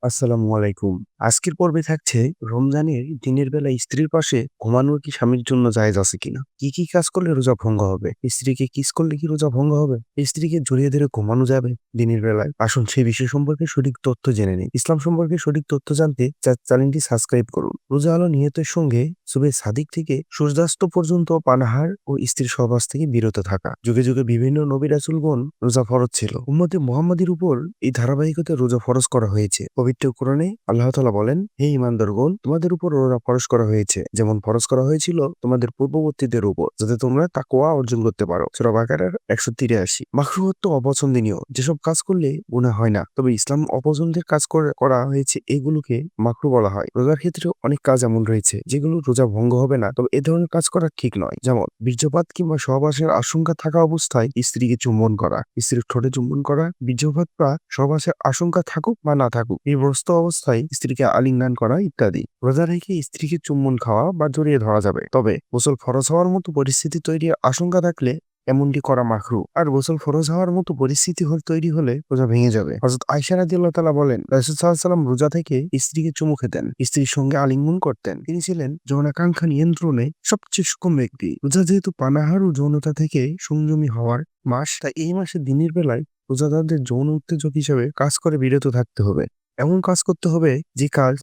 আসসালামু আলাইকুম। আজকের পর্বে থাকছে রমজানের দিনের বেলা স্ত্রীর পাশে ঘুমানোর কি স্বামীর জন্য জায়েজ আছে কিনা? কি, কি কাজ করলে রোজা ভঙ্গ হবে? স্ত্রীকে কিস করলে কি রোজা ভঙ্গ হবে? স্ত্রীকে জড়িয়ে ধরে ঘুমানো যাবে দিনের বেলায়? আসুন সেই বিষয় সম্পর্কে সঠিক তথ্য জেনে নিই। ইসলাম সম্পর্কে সঠিক তথ্য জানতে চ্যানেলটি সাবস্ক্রাইব করুন। রোজা হলো নিয়তের সঙ্গে সুবে সাদিক থেকে সূর্যাস্ত পর্যন্ত পানাহার ও স্ত্রীর সহবাস থেকে বিরত থাকা। যুগে যুগে বিভিন্ন নবী রাসূলগণ রোজা ফরজ ছিল। উম্মতে মুহাম্মাদীর উপর এই ধারাবাহিকতায় রোজা ফরজ করা হয়েছে। পবিত্র কোরআনে আল্লাহ তাআলা বলেন, হে ঈমানদারগণ, তোমাদের উপর রোজা ফরজ করা হয়েছে, যেমন ফরজ করা হয়েছিল তোমাদের পূর্ববর্তীদের উপর, যাতে তোমরা তাকওয়া অর্জন করতে পারো। সূরা বাকারার 183। মাকরুহত্ব অপছন্দনীয়, যেসব কাজ করলে গুনাহ হয় না, তবে ইসলাম অপছন্দের কাজ করা হয়েছে এগুলোকে মাকরু বলা হয়। রোজার ক্ষেত্রে অনেক কাজ এমন রয়েছে যেগুলো রোজা ভঙ্গ হবে না, তবে এ ধরনের কাজ করা ঠিক নয়। যেমন বীর্যপাত কিংবা সহবাসের আশঙ্কা থাকা অবস্থায় স্ত্রীকে চুম্বন করা, স্ত্রীর ঠোঁটে চুম্বন করা। বীর্যপাত বা সহবাসের আশঙ্কা থাকুক বা না থাকুক, নির্বস্ত্র অবস্থায় স্ত্রীকে আলিঙ্গন করা ইত্যাদি। রোজা রেখে স্ত্রীকে চুম্বন খাওয়া বা জড়িয়ে ধরা যাবে, তবে গোসল ফরজ হওয়ার মতো পরিস্থিতি তৈরির আশঙ্কা থাকলে এমনটি করা মাকরু। আর গোসল ফরজ হওয়ার মতো পরিস্থিতি তৈরি হলে রোজা ভেঙে যাবে। হযরত আয়েশা রাদিয়াল্লাহু তাআলা বলেন, রাসূল সাল্লাল্লাহু আলাইহি ওয়াসাল্লাম রোজা থেকে স্ত্রীকে চুমু খেতেন, স্ত্রীর সঙ্গে আলিঙ্গন করতেন। তিনি ছিলেন যৌনাকাঙ্ক্ষা নিয়ন্ত্রণে সবচেয়ে সক্ষম ব্যক্তি। রোজা যেহেতু পানাহার ও যৌনতা থেকে সংযমী হওয়ার মাস, তাই এই মাসে দিনের বেলায় রোজাদারদের যৌন উত্তেজক হিসেবে কাজ করে বিরত থাকতে হবে। এমন কাজ করতে হবে যে কাজ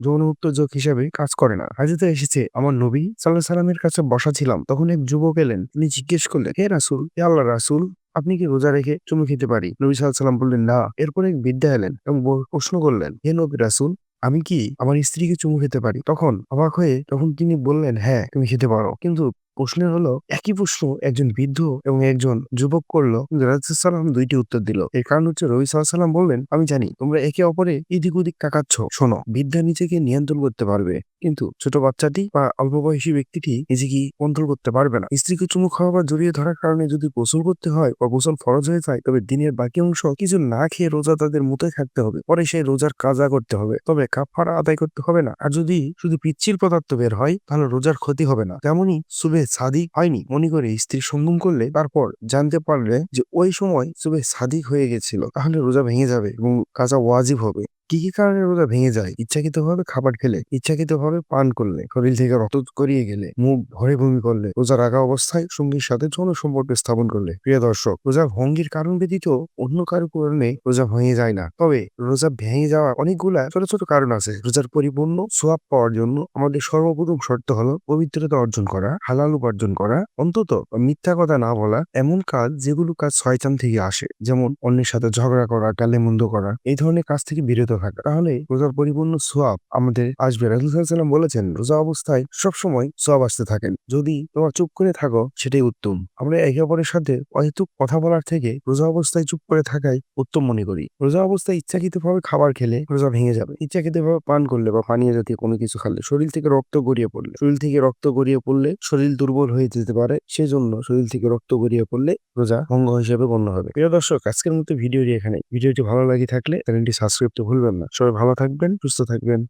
যৌন উত্তেজক হিসেবে কাজ করে না। হাদিসে এসেছে, আমার নবী সাল্লাল্লাহু আলাইহি সাল্লামের কাছে বসা ছিলাম, তখন এক যুবক এলেন। তিনি জিজ্ঞেস করলেন, হে রাসূল, হে আল্লাহর রাসূল, আপনি কি রোজা রেখে চুমু খেতে পারি? নবী সাল্লাল্লাহু আলাইহি সাল্লাম বললেন, না। এরপর এক বৃদ্ধা এলেন এবং প্রশ্ন করলেন, হে নবী রাসূল, আমি কি আমার স্ত্রীকে চুমু খেতে পারি? তখন তিনি বললেন, হ্যাঁ, তুমি খেতে পারো। কিন্তু প্রশ্নের হলো, একই প্রশ্ন একজন বৃদ্ধ এবং একজন যুবক করলো, কিন্তু রাসূল সাল্লাল্লাহু আলাইহি সাল্লাম ২টি উত্তর দিল। এর কারণ হচ্ছে, নবী সাল্লাল্লাহু আলাইহি সাল্লাম বললেন, আমি জানি তোমরা একে অপরে এদিক ওদিক তাকাচ্ছ। শোনো, বৃদ্ধা নিজেকে নিয়ন্ত্রণ করতে পারবে, কিন্তু ছোট বাচ্চাটি বা অল্প বয়সী ব্যক্তিটি নিজেকে কন্ট্রোল করতে পারবে না। স্ত্রীকে চুমু খাওয়া বা জড়িয়ে ধরার কারণে যদি গোসল করতে হয় বা গোসল ফরজ হয়ে যায়, তবে দিনের বাকি অংশ কিছু না খেয়ে রোজা তাদের মতোই থাকতে হবে। পরে সেই রোজার কাজা করতে হবে, তবে কাফারা আদায় করতে হবে না। আর যদি শুধু পিচ্ছিল পদার্থ বের হয়, তাহলে রোজার ক্ষতি হবে না। তেমনি সুবে সাদিক হয়নি মনে করে স্ত্রী সঙ্গম করলে, তারপর জানতে পারলে যে ওই সময় সুবে সাদিক হয়ে গেছিল, তাহলে রোজা ভেঙে যাবে এবং কাজা ওয়াজিব হবে। কি কি কারণে রোজা ভেঙে যায়? ইচ্ছাকৃতভাবে খাবার খেলে, ইচ্ছাকৃতভাবে পান করলে, শরীর থেকে রক্ত গড়িয়ে গেলে, মুখ ভরে বমি করলে, রোজা রাখা অবস্থায় সঙ্গীর সাথে যৌন সম্পর্ক স্থাপন করলে। প্রিয় দর্শক, রোজা ভঙ্গের কারণ ব্যতীত অন্য কারো কারণে রোজা ভেঙে যায় না। তবে রোজা ভেঙে যাওয়ার অনেকগুলা ছোট ছোট কারণ আছে। রোজার পরিপূর্ণ সোয়াব পাওয়ার জন্য আমাদের সর্বপ্রথম শর্ত হলো পবিত্রতা অর্জন করা, হালাল উপার্জন করা, অন্তত মিথ্যা কথা না বলা, এমন কাজ যেগুলো কাজ শয়তান থেকে আসে, যেমন অন্যের সাথে ঝগড়া করা, গালেমন্দ করা, এই ধরনের কাজ থেকে বিরত থাকা। তাহলে রোজার পরিপূর্ণ সোয়াব আমাদের আসবে। রাসূল সাল্লাল্লাহু আলাইহি ওয়াসাল্লাম বলেছেন, রোজা অবস্থায় সবসময় সোয়াব আসতে থাকেন। যদি তোমরা চুপ করে থাকো, সেটাই উত্তম। আমরা একে অপরের সাথে অহেতুক কথা বলার থেকে রোজা অবস্থায় চুপ করে থাকাই উত্তম মনে করি। রোজা অবস্থায় ইচ্ছাকৃতভাবে খাবার খেলে রোজা ভেঙে যাবে। ইচ্ছাকৃতভাবে পান করলে বা পানীয় জাতীয় কোনো কিছু খেলে শরীর থেকে রক্ত গড়িয়ে পড়লে শরীর দুর্বল হয়ে যেতে পারে। সেজন্য শরীর থেকে রক্ত গড়িয়ে পড়লে রোজা ভঙ্গ হিসেবে গণ্য হবে। প্রিয় দর্শক, আজকের মতো ভিডিওটি এখানে। ভিডিওটি ভালো লাগে থাকলে চ্যানেলটি সাবস্ক্রাইব করতে ভুলবেন না। সবাই ভালো থাকবেন, সুস্থ থাকবেন।